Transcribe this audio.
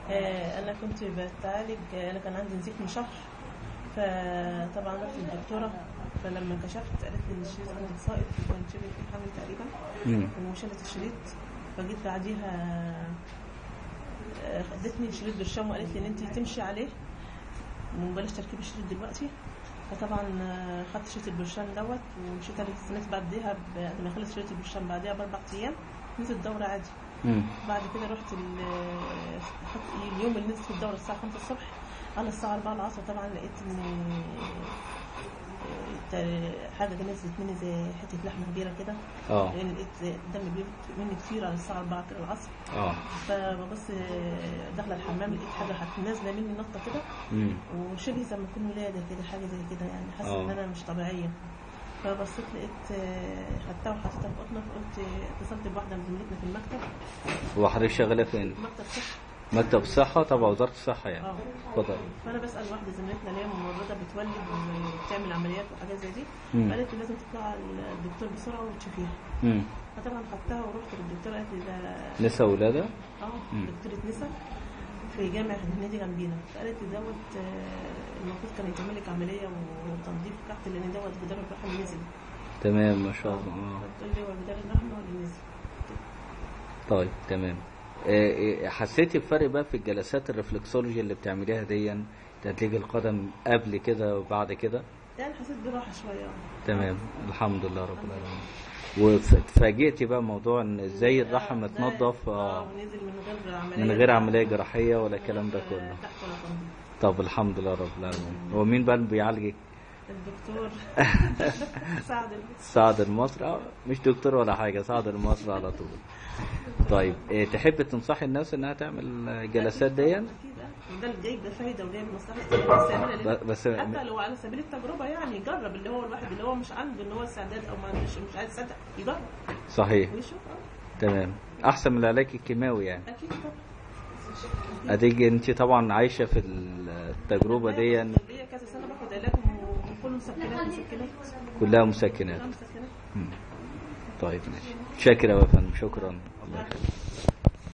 انا كنت بتعالج، انا كان عندي نزيف من شهر، فطبعا رحت للدكتوره. فلما كشفت قالت لي ان الشريط عندك ساقط، وكان شبه في حمل تقريبا، وشالت الشريط. فجيت بعديها ادتني شريط برشام وقالت لي ان انت تمشي عليه وبلاش تركيب الشريط دلوقتي. فطبعا خدت شريط البرشام دوت ومشيت عليه. استنيت بعديها بعد ما خلص شريط البرشام بعديها ب4 ايام نزلت الدوره عادي. بعد كده رحت اليوم اللي نزلت الدوره الساعه 5 الصبح، على الساعه 4 العصر طبعا لقيت ان حاجه نزلت مني زي حته لحمه كبيره كده. لان لقيت دم بيفت مني كتير على الساعه 4 كده العصر. فببص داخله الحمام لقيت حاجه نازله مني نطه كده، وشبه زي ما تكون ولاده كده، حاجه زي كده يعني. حاسه ان انا مش طبيعيه. فبصيت لقيت خدتها وحطيتها في بطنها. فقلت اتصلت بواحده من زميلتنا في المكتب. هو حضرتك شغاله فين؟ مكتب صحه. مكتب الصحه تبع وزاره الصحه يعني. اتفضل. فانا بسال واحده زميلتنا اللي هي ممرضه بتولد وبتعمل عمليات وحاجات زي دي، قالت لي لازم تطلع الدكتور بسرعه وتشوفيها. فطبعا خدتها ورحت للدكتوره. قالت لي ده نسا ولاده. دكتوره نسا في جامعه النادي جنبينا. فقالت لي دوت المفروض كان يتعمل لك عمليه وتنظيف تحت، لان دوت جدار الرحم نزل. تمام ما شاء الله. بتقول لي هو جدار الرحم هو اللي نزل. طيب تمام. حسيتي بفرق بقى في الجلسات الرفلكسولوجي اللي بتعمليها دي، تدليج القدم قبل كده وبعد كده؟ يعني حسيت براحه شويه. تمام الحمد لله رب العالمين. واتفاجئتي بقى موضوع ان ازاي الرحم اتنظف ونزل من غير عمليه جراحيه ولا الكلام ده كله؟ طب الحمد لله رب العالمين. هو مين بقى بيعالجك؟ الدكتور سعد المصري. مش دكتور ولا حاجه، سعد المصري على طول. طيب تحب تنصحي الناس انها تعمل جلسات دي؟ اكيد ده اللي جايب فايده وجايب مصلحه. بس حتى لو على سبيل التجربه يعني يجرب، اللي هو الواحد اللي هو مش عنده ان هو استعداد او ما مش عايز يصدق يجرب. صحيح ويشوف. تمام. احسن من العلاج الكيماوي يعني. اكيد طبعا. اديك انت طبعا عايشه في التجربه دي يعني. هي كذا سنه باخد علاج وكله مسكنات. كلها مسكنات. طيب ماشي. شاكر يا فندم. شكرا. الله يخليك.